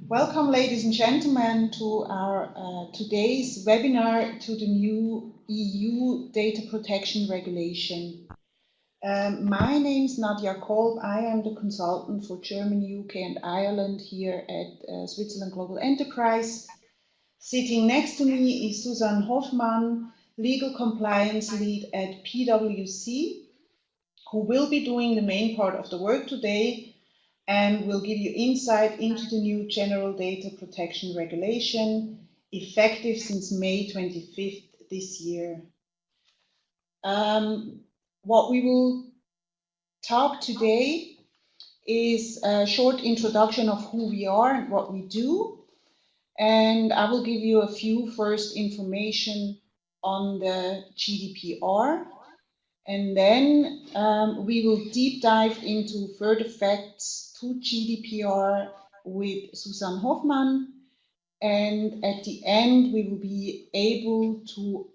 Welcome, ladies and gentlemen, to our today's webinar to the new EU Data Protection Regulation. My name is Nadia Kolb. I am the consultant for Germany, UK and Ireland here at Switzerland Global Enterprise. Sitting next to me is Susanne Hoffmann, Legal Compliance Lead at PwC, who will be doing the main part of the work today and will give you insight into the new General Data Protection Regulation, effective since May 25th this year. What we will talk today is a short introduction of who we are and what we do, and I will give you a few first information on the GDPR. And then we will deep dive into further facts to GDPR with Susanne Hoffmann. And at the end, we will be able to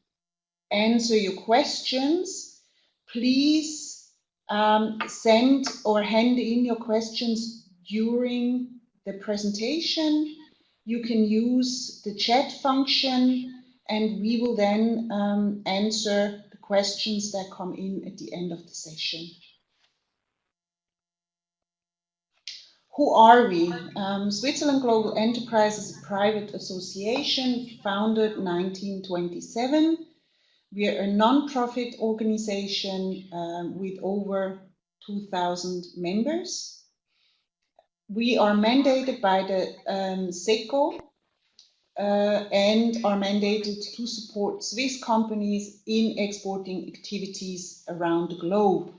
answer your questions. Please send or hand in your questions during the presentation. You can use the chat function, and we will then answer questions that come in at the end of the session. Who are we? Switzerland Global Enterprise is a private association founded 1927. We are a non-profit organization with over 2,000 members. We are mandated by the SECO and are mandated to support Swiss companies in exporting activities around the globe.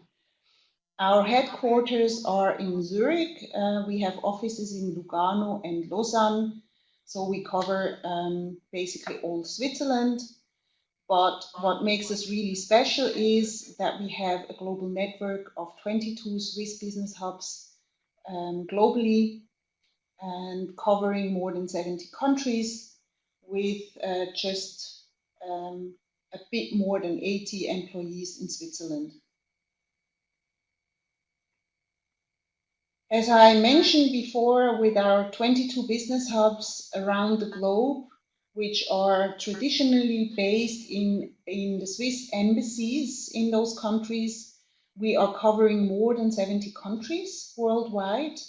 Our headquarters are in Zurich. We have offices in Lugano and Lausanne, so we cover basically all Switzerland. But what makes us really special is that we have a global network of 22 Swiss business hubs globally, and covering more than 70 countries with just a bit more than 80 employees in Switzerland. As I mentioned before, with our 22 business hubs around the globe, which are traditionally based in the Swiss embassies in those countries, we are covering more than 70 countries worldwide.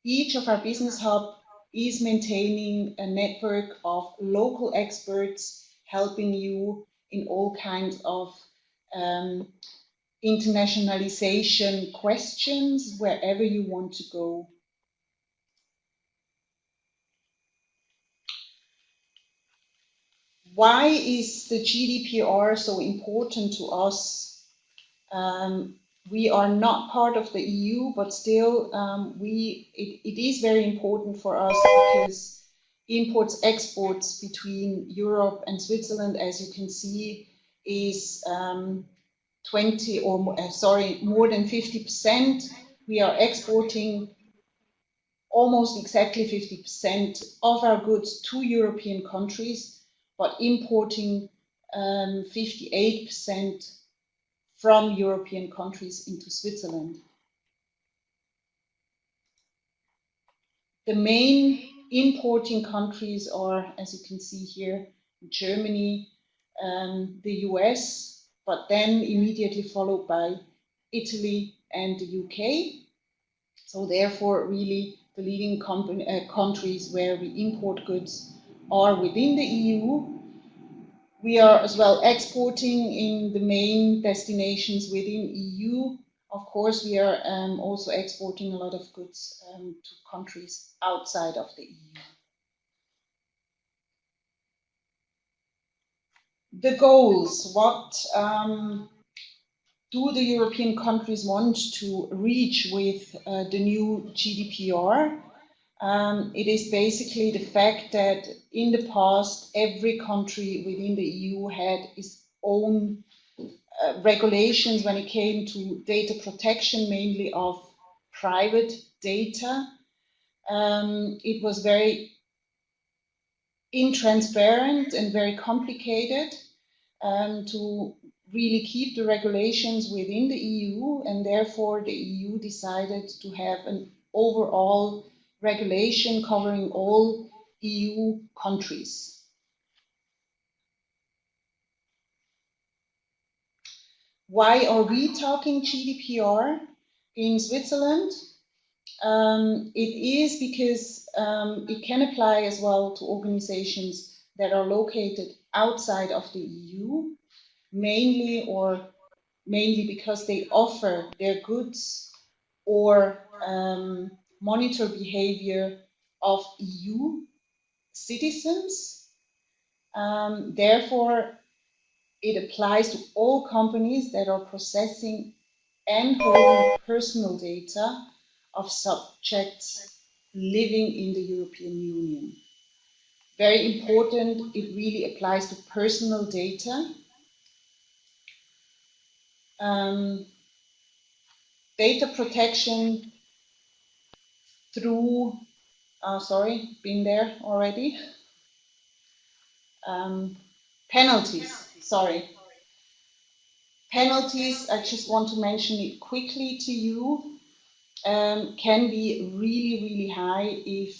Each of our business hubs is maintaining a network of local experts helping you in all kinds of internationalization questions wherever you want to go. Why is the GDPR so important to us? We are not part of the EU, but still it is very important for us because imports, exports between Europe and Switzerland, as you can see, is more than 50%. We are exporting almost exactly 50% of our goods to European countries, but importing 58% from European countries into Switzerland. The main importing countries are, as you can see here, Germany, the US, but then immediately followed by Italy and the UK. So therefore, really, the leading countries where we import goods are within the EU. We are as well exporting in the main destinations within EU. Of course, we are also exporting a lot of goods to countries outside of the EU. The goals, what do the European countries want to reach with the new GDPR? It is basically the fact that in the past, every country within the EU had its own regulations when it came to data protection, mainly of private data. It was very intransparent and very complicated to really keep the regulations within the EU, and therefore the EU decided to have an overall regulation covering all EU countries. Why are we talking GDPR in Switzerland? It is because it can apply as well to organizations that are located outside of the EU, mainly because they offer their goods or monitor behavior of EU citizens. Therefore, it applies to all companies that are processing and holding personal data of subjects living in the European Union. Very important, it really applies to personal data. Data protection through, been there already. Penalties, Penalties, I just want to mention it quickly to you, can be really, really high if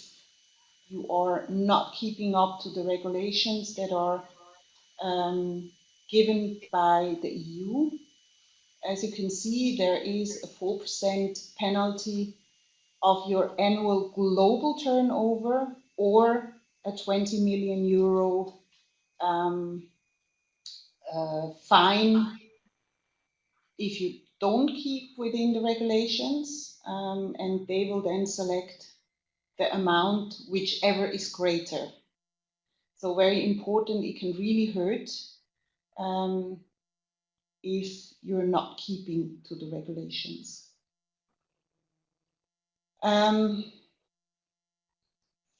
you are not keeping up to the regulations that are given by the EU. As you can see, there is a 4% penalty of your annual global turnover or a 20 million euro fine if you don't keep within the regulations, and they will then select the amount whichever is greater. So very important, it can really hurt if you're not keeping to the regulations.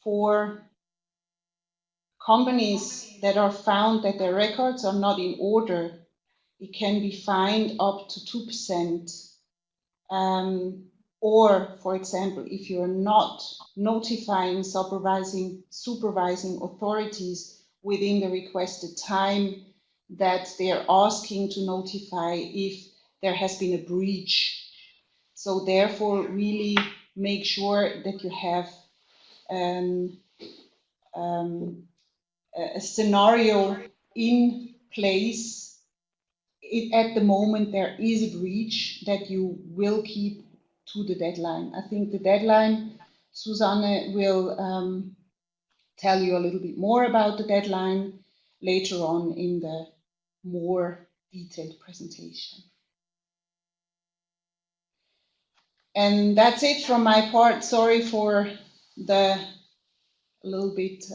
For companies that are found that their records are not in order, it can be fined up to 2%. Or, for example, if you're not notifying supervising authorities within the requested time that they're asking to notify if there has been a breach. So therefore, really make sure that you have a scenario in place. At the moment there is a breach, that you will keep to the deadline. I think the deadline, Susanne will tell you a little bit more about the deadline later on in the more detailed presentation. And that's it from my part. Sorry for the little bit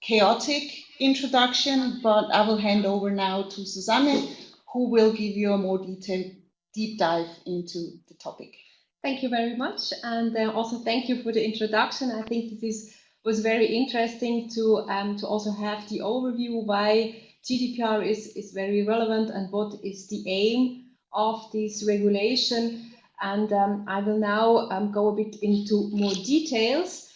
chaotic introduction, but I will hand over now to Susanne, who will give you a more detailed deep dive into the topic. Thank you very much, and also thank you for the introduction. I think this was very interesting to also have the overview why GDPR is very relevant and what is the aim of this regulation. And I will now go a bit into more details.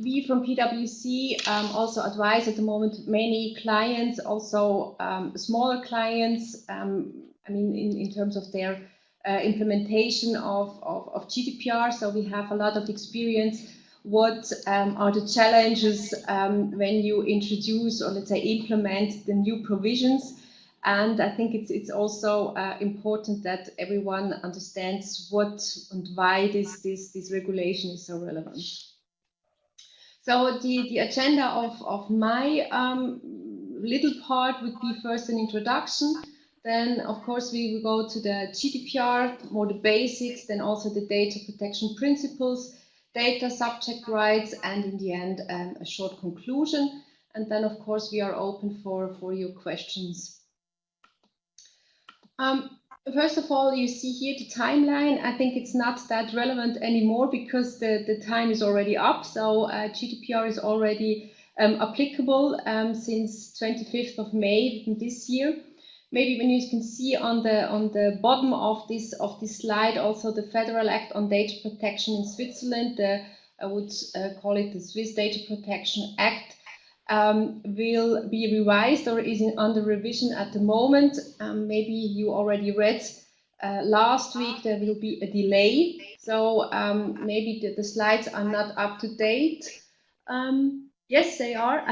We from PwC also advise at the moment many clients, also smaller clients, I mean in terms of their implementation of GDPR. So we have a lot of experience. What are the challenges when you introduce, or let's say implement, the new provisions? And I think it's also important that everyone understands what and why this regulation is so relevant. So the agenda of my little part would be first an introduction. Then, of course, we will go to the GDPR, more the basics, then also the data protection principles, data subject rights, and in the end, a short conclusion. And then, of course, we are open for your questions. First of all, you see here the timeline. I think it's not that relevant anymore because the time is already up. So GDPR is already applicable since 25th of May this year. Maybe when you can see on the bottom of this slide, also the Federal Act on Data Protection in Switzerland, I would call it the Swiss Data Protection Act, will be revised or is under revision at the moment. Maybe you already read last week there will be a delay, so maybe the slides are not up to date. Yes, they are.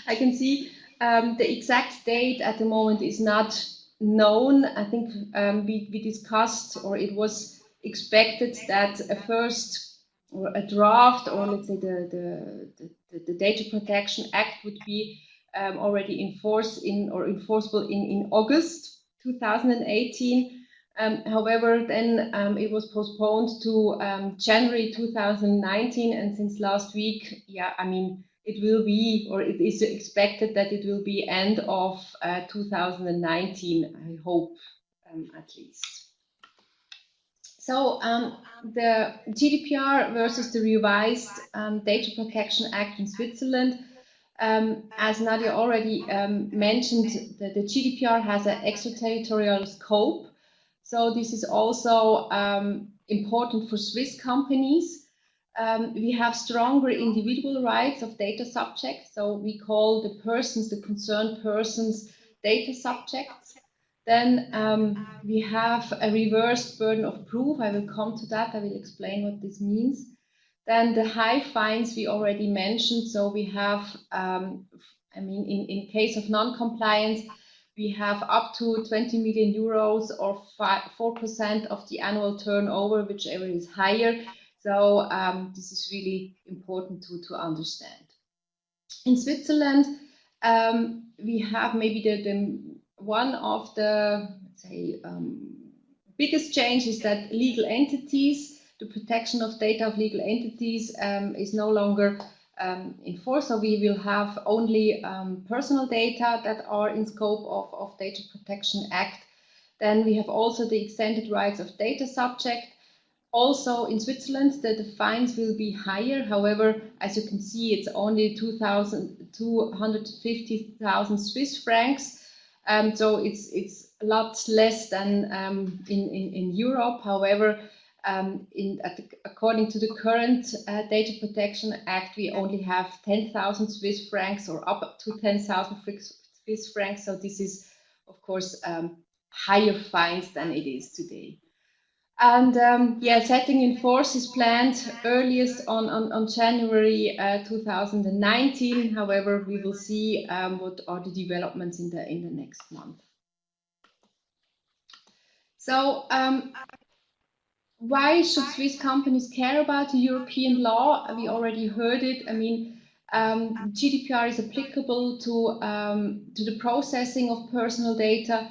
I can see the exact date at the moment is not known. I think we discussed, or it was expected that a first or a draft, or let's say the Data Protection Act would be already enforceable in August 2018. However, then it was postponed to January 2019, and since last week, yeah, I mean, it will be, or it is expected that it will be end of 2019, I hope, at least. So the GDPR versus the revised Data Protection Act in Switzerland. As Nadia already mentioned, the GDPR has an extraterritorial scope. So this is also important for Swiss companies. We have stronger individual rights of data subjects. So we call the persons, the concerned persons, data subjects. Then we have a reversed burden of proof. I will come to that. I will explain what this means. Then the high fines we already mentioned. So we have, I mean, in case of non-compliance, we have up to 20 million euros or 4% of the annual turnover, whichever is higher. So this is really important to understand. In Switzerland, we have maybe the one of the, let's say, biggest change is that legal entities, the protection of data of legal entities is no longer enforced. So we will have only personal data that are in scope of Data Protection Act. Then we have also the extended rights of data subject. Also in Switzerland, the fines will be higher. However, as you can see, it's only 250,000 Swiss francs. So it's a lot less than in Europe. However, according to the current Data Protection Act, we only have 10,000 Swiss francs or up to 10,000 Swiss francs. So this is, of course, higher fines than it is today. And yeah, setting in force is planned earliest on January 2019. However, we will see what are the developments in the next month. So why should Swiss companies care about the European law? We already heard it. I mean, GDPR is applicable to the processing of personal data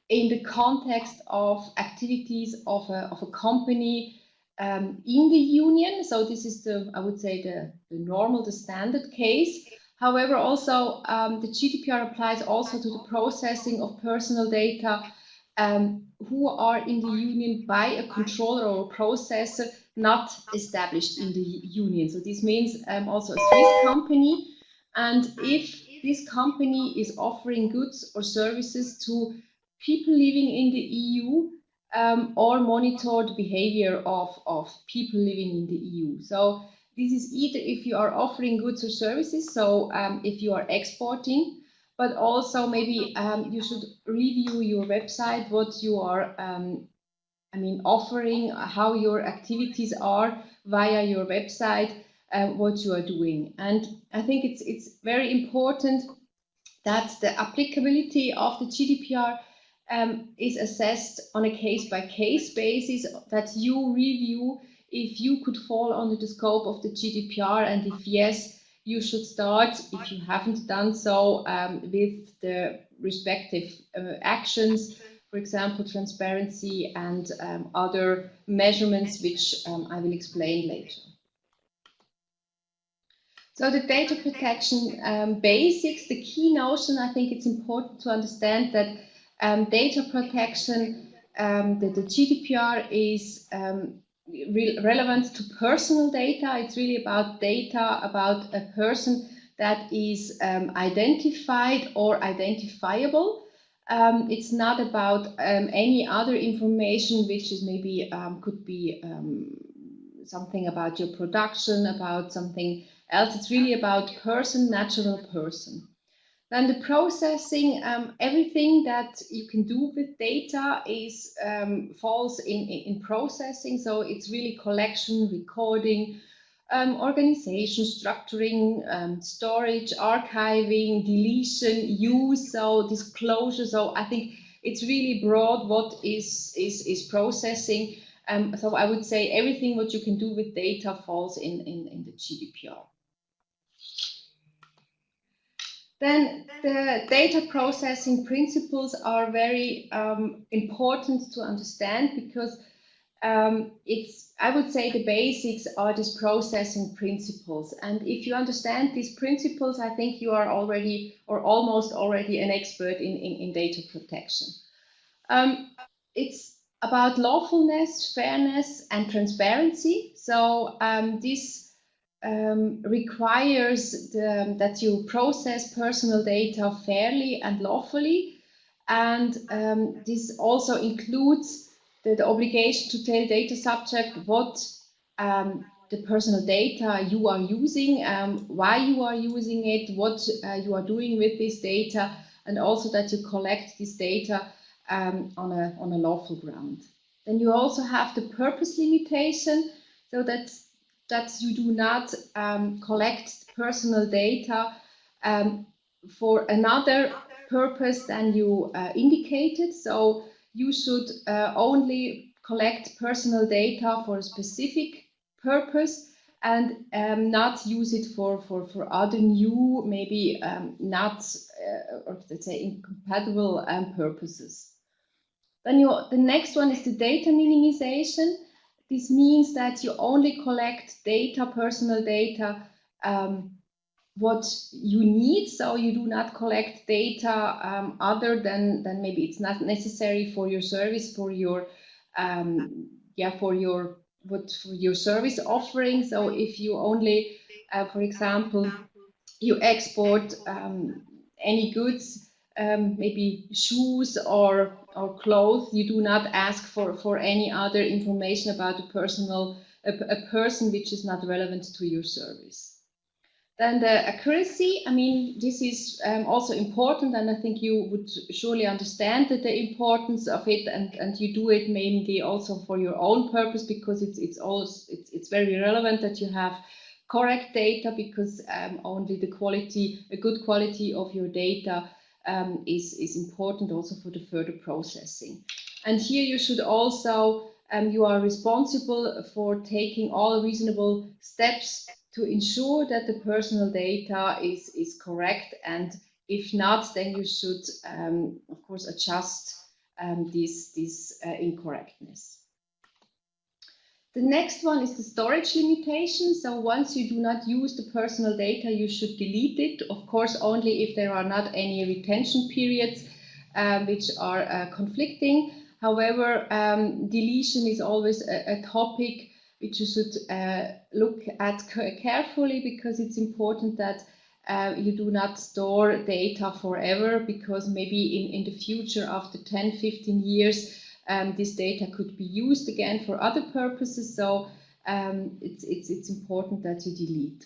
in the context of activities of a company in the union. So this is I would say the normal, the standard case. However, also the GDPR applies also to the processing of personal data who are in the union by a controller or a processor not established in the union. So this means also a Swiss company. And if this company is offering goods or services to people living in the EU or monitor the behavior of people living in the EU. So this is either if you are offering goods or services, so if you are exporting, but also maybe you should review your website, what you are I mean, offering, how your activities are via your website, what you are doing. And I think it's very important that the applicability of the GDPR is assessed on a case-by-case basis, that you review if you could fall under the scope of the GDPR, and if yes, you should start, if you haven't done so, with the respective actions, for example, transparency and other measurements, which I will explain later. So the data protection basics, the key notion, I think it's important to understand that data protection, the GDPR is relevant to personal data. It's really about data about a person that is identified or identifiable. It's not about any other information which is maybe could be something about your production, about something else. It's really about person, natural person. Then the processing, everything that you can do with data is falls in processing. So it's really collection, recording, organization, structuring, storage, archiving, deletion, use, so disclosure. So I think it's really broad what is processing. So I would say everything what you can do with data falls in the GDPR. Then the data processing principles are very important to understand, because I would say the basics are these processing principles. And if you understand these principles, I think you are already or almost already an expert in data protection. It's about lawfulness, fairness, and transparency. So this requires that you process personal data fairly and lawfully, and this also includes the obligation to tell data subject what the personal data you are using, why you are using it, what you are doing with this data, and also that you collect this data on a lawful ground. Then you also have the purpose limitation, so that you do not collect personal data for another purpose than you indicated. So you should only collect personal data for a specific purpose, and not use it for other new, maybe not, or let's say incompatible purposes. Then the next one is the data minimization. This means that you only collect data, personal data, what you need. So you do not collect data other than maybe it's not necessary for your service, for your for your service offering. So if you only, for example, you export any goods, maybe shoes or clothes, you do not ask for any other information about a person which is not relevant to your service. Then the accuracy, I mean, this is also important, and I think you would surely understand that the importance of it, and you do it mainly also for your own purpose, because it's very relevant that you have correct data, because only a good quality of your data is important also for the further processing. And here you should also, you are responsible for taking all reasonable steps to ensure that the personal data is correct, and if not, then you should of course adjust this incorrectness. The next one is the storage limitation. So once you do not use the personal data, you should delete it. Of course, only if there are not any retention periods which are conflicting. However, deletion is always a topic which you should look at carefully, because it's important that you do not store data forever, because maybe in the future, after 10-15 years, this data could be used again for other purposes. So it's important that you delete.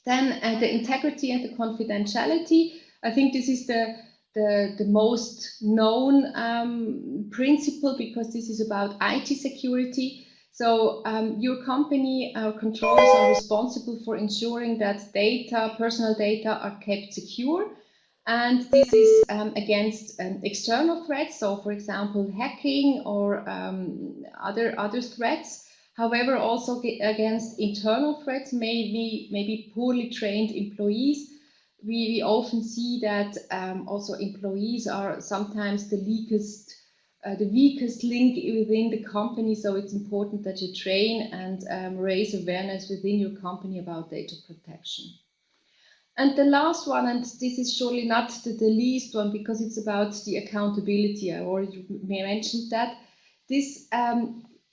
Then the integrity and the confidentiality. I think this is the most known principle, because this is about IT security. So your company controllers are responsible for ensuring that personal data are kept secure. And this is against external threats, so for example, hacking or other threats. However, also against internal threats, maybe poorly trained employees. We often see that also employees are sometimes the weakest link within the company, so it's important that you train and raise awareness within your company about data protection. And the last one, and this is surely not the least one, because it's about the accountability. I already mentioned that. This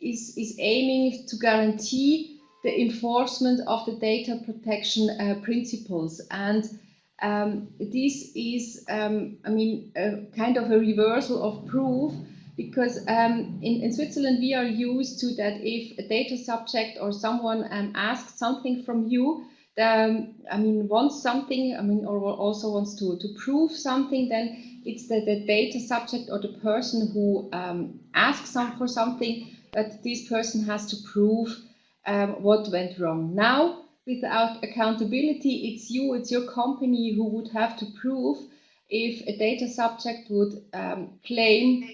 is aiming to guarantee the enforcement of the data protection principles. And this is, I mean, kind of a reversal of proof, because in Switzerland we are used to that if a data subject or someone asks something from you, wants something, or also wants to prove something, then it's the data subject or the person who asks for something, that this person has to prove what went wrong. Now, without accountability, it's your company who would have to prove if a data subject would claim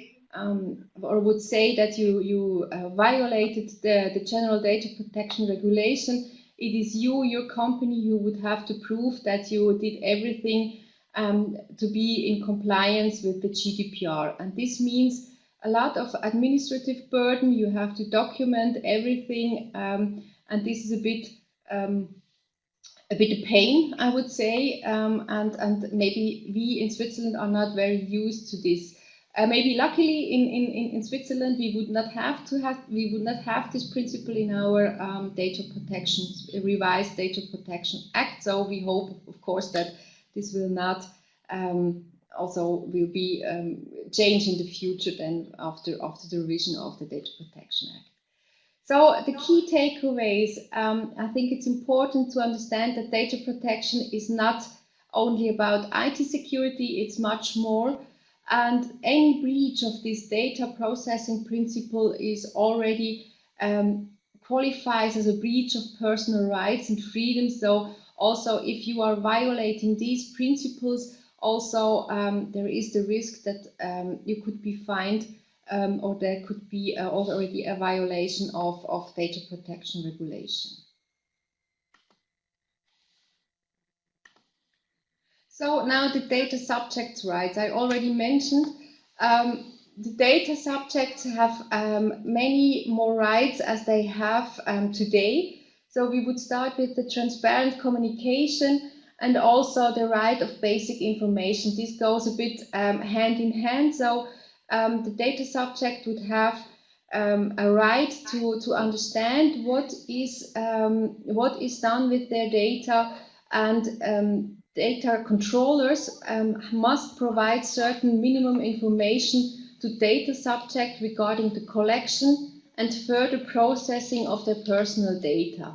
or would say that you violated the general data protection regulation. It is your company who would have to prove that you did everything to be in compliance with the GDPR. And this means a lot of administrative burden. You have to document everything, and this is a bit a pain, I would say, and maybe we in Switzerland are not very used to this. Maybe luckily in Switzerland we would not have this principle in our data protection, revised data protection act. So we hope, of course, that this will not also will be changed in the future then after the revision of the Data Protection Act. So the key takeaways, I think it's important to understand that data protection is not only about IT security, it's much more. And any breach of this data processing principle is already qualifies as a breach of personal rights and freedoms. So also if you are violating these principles, also there is the risk that you could be fined or there could be already a violation of data protection regulation. So now the data subjects' rights. I already mentioned the data subjects have many more rights as they have today. So we would start with the transparent communication and also the right of basic information. This goes a bit hand in hand. So the data subject would have a right to understand what is done with their data, and data controllers must provide certain minimum information to data subject regarding the collection and further processing of their personal data.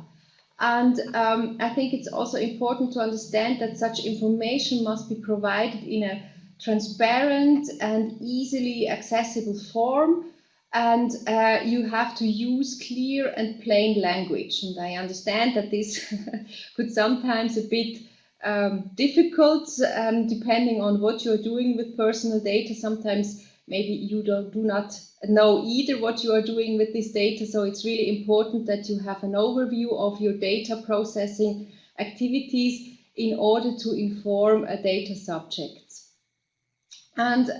And I think it's also important to understand that such information must be provided in a transparent and easily accessible form, and you have to use clear and plain language. And I understand that this could sometimes a bit difficult depending on what you're doing with personal data. Sometimes maybe you do not know either what you are doing with this data, so it's really important that you have an overview of your data processing activities in order to inform a data subject. And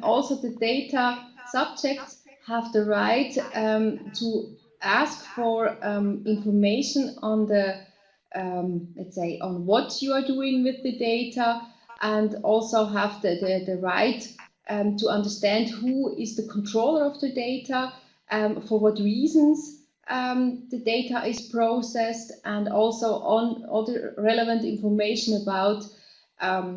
also the data subjects have the right to ask for information on the let's say on what you are doing with the data, and also have the right to understand who is the controller of the data, for what reasons the data is processed, and also on other relevant information about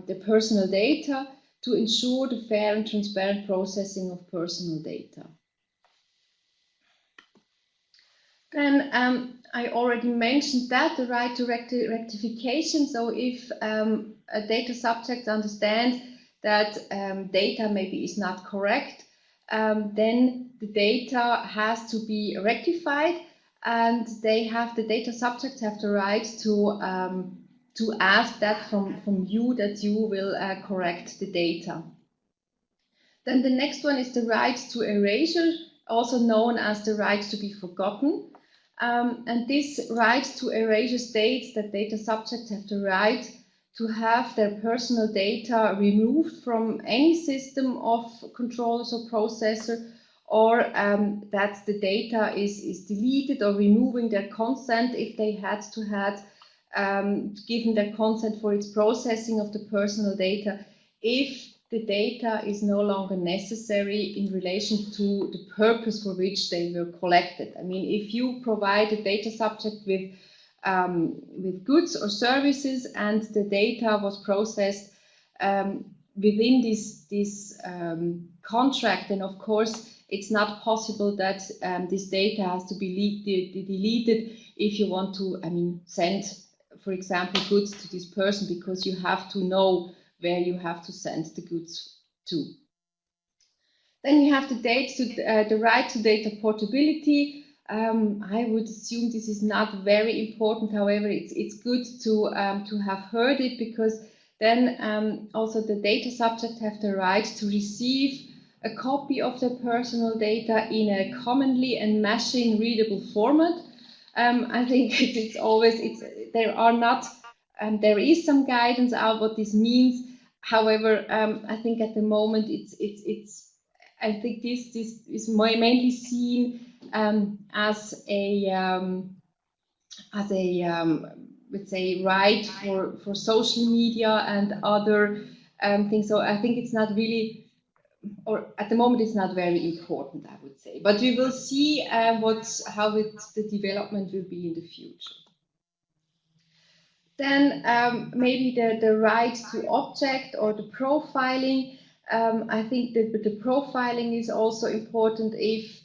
the personal data to ensure the fair and transparent processing of personal data. Then I already mentioned that the right to rectification. So if a data subject understands that data maybe is not correct, then the data has to be rectified, and the data subjects have the right to ask that from you, that you will correct the data. Then the next one is the right to erasure, also known as the right to be forgotten. And this right to erasure states that data subjects have the right to have their personal data removed from any system of controllers or processor, or that the data is deleted, or removing their consent if they had to given their consent for its processing of the personal data, if the data is no longer necessary in relation to the purpose for which they were collected. I mean, if you provide a data subject with goods or services, and the data was processed within this contract, then of course it's not possible that this data has to be deleted if you want to, send for example, goods to this person, because you have to know where you have to send the goods to. Then you have the right to data portability. I would assume this is not very important. However, it's good to have heard it, because then also the data subject have the right to receive a copy of their personal data in a commonly and machine readable format. I think there is some guidance out what this means. However, I think at the moment I think this is mainly seen as a let's say right for social media and other things. So I think it's not really, or at the moment it's not very important, I would say. But we will see how the development will be in the future. Then maybe the right to object or the profiling. I think that the profiling is also important if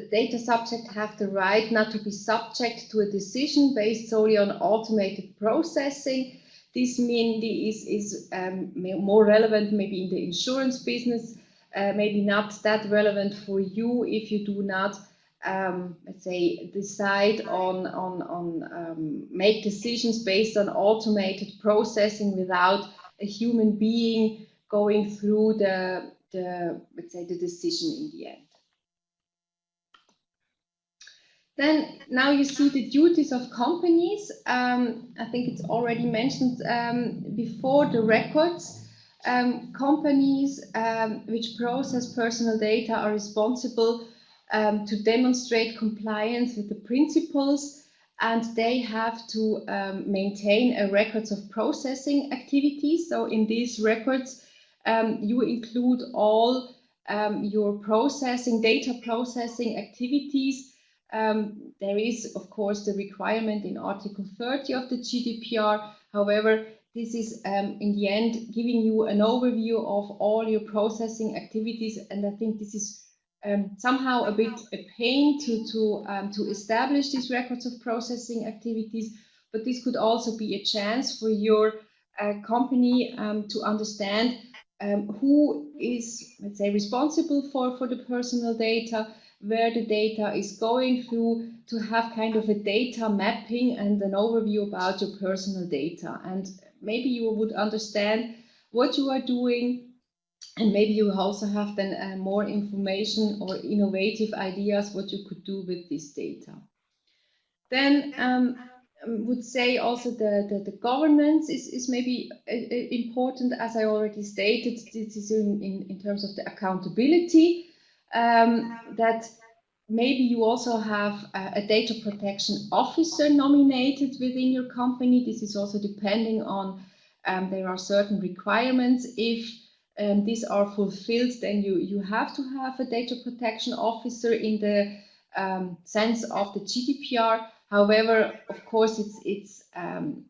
data subject have the right not to be subject to a decision based solely on automated processing. This mainly is more relevant maybe in the insurance business, maybe not that relevant for you if you do not let's say decide on make decisions based on automated processing without a human being going through the let's say the decision in the end. Then now you see the duties of companies. I think it's already mentioned before, the records. Companies which process personal data are responsible to demonstrate compliance with the principles, and they have to maintain a records of processing activities. So in these records, you include all your data processing activities. There is, of course, the requirement in Article 30 of the GDPR. However, this is in the end giving you an overview of all your processing activities, and I think this is somehow a bit a pain to establish these records of processing activities, but this could also be a chance for your company to understand who is, let's say, responsible for the personal data, where the data is going through, to have kind of a data mapping and an overview about your personal data. And maybe you would understand what you are doing, and maybe you also have then more information or innovative ideas what you could do with this data. Then would say also the governance is maybe important, as I already stated. This is in terms of the accountability, that maybe you also have a data protection officer nominated within your company. This is also depending on, there are certain requirements. If these are fulfilled, then you have to have a data protection officer in the sense of the GDPR. However, of course, it's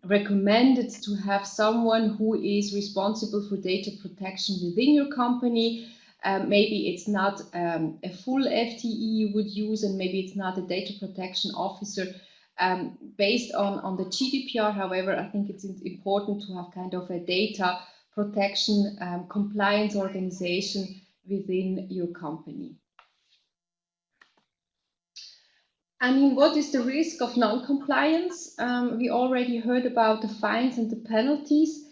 recommended to have someone who is responsible for data protection within your company. Maybe it's not a full FTE you would use, and maybe it's not a data protection officer based on the GDPR. However, I think it's important to have kind of a data protection compliance organization within your company. I mean, what is the risk of non-compliance? We already heard about the fines and the penalties.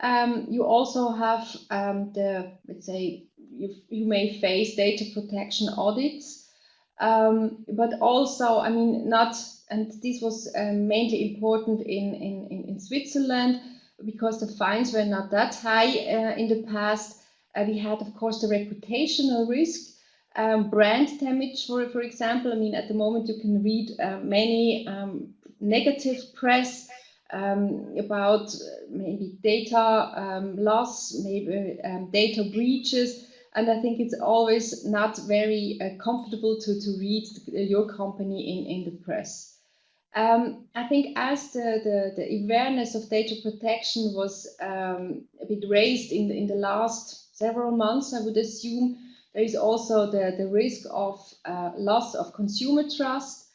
You also have let's say, you may face data protection audits, but also, I mean, and this was mainly important in Switzerland, because the fines were not that high in the past. We had, of course, the reputational risk, brand damage, for example. I mean, at the moment you can read many negative press about maybe data loss, maybe data breaches, and I think it's always not very comfortable to read your company in the press. I think as the awareness of data protection was a bit raised in the last several months, I would assume there is also the risk of loss of consumer trust.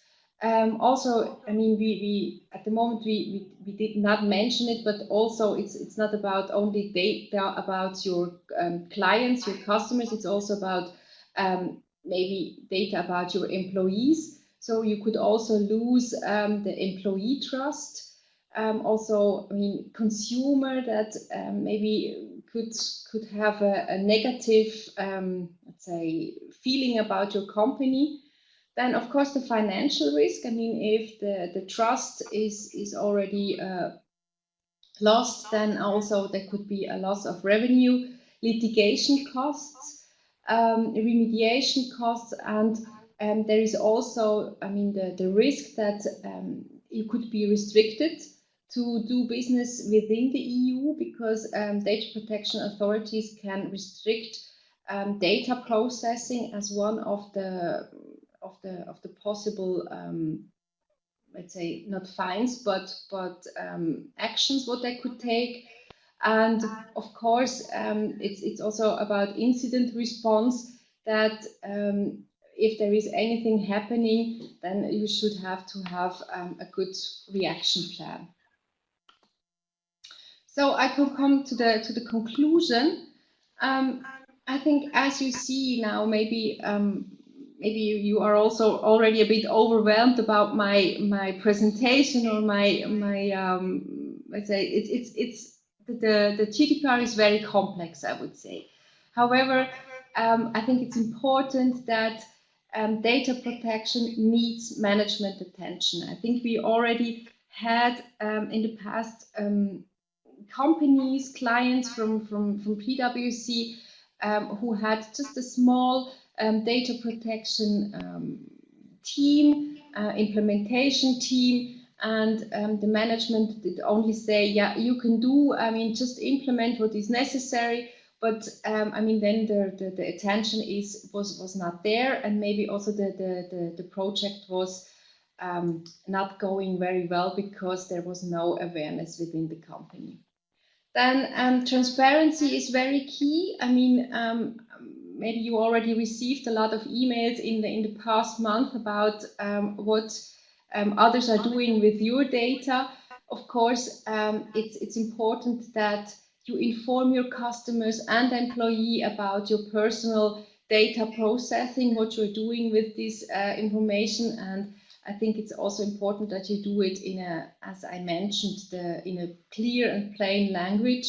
Also, I mean, we at the moment we did not mention it, but also it's not about only data about your clients, your customers. It's also about maybe data about your employees. So you could also lose the employee trust. Also, I mean, consumer that maybe could have a negative, let's say, feeling about your company. Then, of course, the financial risk. I mean, if the trust is already lost, then also there could be a loss of revenue, litigation costs, remediation costs, and there is also, I mean, the risk that you could be restricted to do business within the EU because data protection authorities can restrict data processing as one of the possible, let's say, not fines, but actions what they could take. And of course, it's also about incident response that if there is anything happening, then you should have to have a good reaction plan. So I could come to the conclusion. I think as you see now, maybe you are also already a bit overwhelmed about my presentation or my let's say it's the GDPR is very complex, I would say. However, I think it's important that data protection needs management attention. I think we already had in the past companies, clients from PwC who had just a small data protection team, implementation team, and the management did only say, yeah, you can do, I mean, just implement what is necessary. But I mean, then the attention was not there, and maybe also the project was not going very well because there was no awareness within the company. Then transparency is very key. I mean, maybe you already received a lot of emails in the past month about what others are doing with your data. Of course, it's important that you inform your customers and employee about your personal data processing, what you're doing with this information. And I think it's also important that you do it in a, as I mentioned, in a clear and plain language.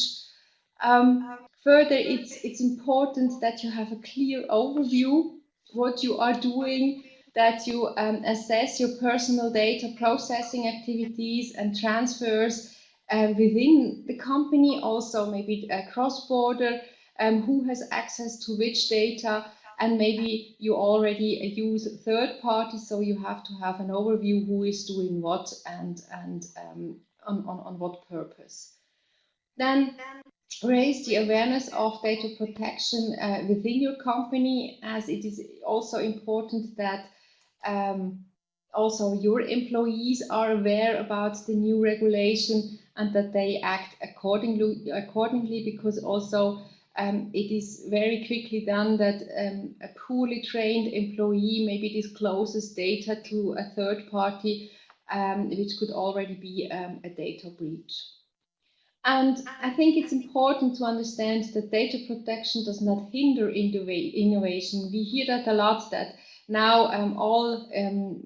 Further, it's important that you have a clear overview what you are doing, that you assess your personal data processing activities and transfers within the company, also maybe cross-border, who has access to which data, and maybe you already use third parties, so you have to have an overview who is doing what and on what purpose. Then raise the awareness of data protection within your company, as it is also important that also your employees are aware about the new regulation and that they act accordingly, because also it is very quickly done that a poorly trained employee maybe discloses data to a third party, which could already be a data breach. And I think it's important to understand that data protection does not hinder innovation. We hear that a lot, that now all,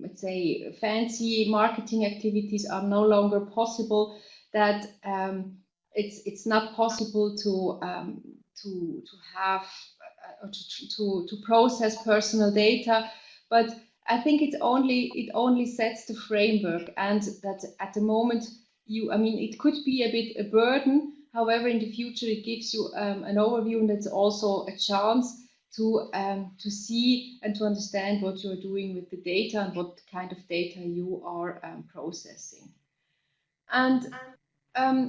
let's say, fancy marketing activities are no longer possible, that it's not possible to have or to process personal data. But I think it only sets the framework, and that at the moment, I mean, it could be a bit a burden. However, in the future, it gives you an overview, and it's also a chance to see and to understand what you're doing with the data and what kind of data you are processing. And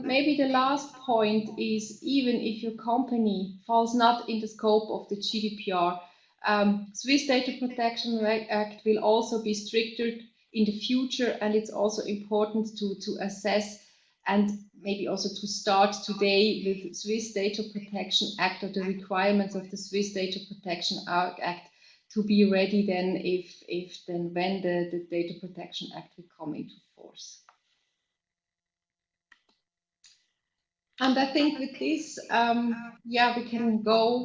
maybe the last point is, even if your company falls not in the scope of the GDPR, Swiss Data Protection Act will also be stricter in the future, and it's also important to assess and maybe also to start today with Swiss Data Protection Act, or the requirements of the Swiss Data Protection Act, to be ready then when the Data Protection Act will come into force. And I think with this, yeah, we can go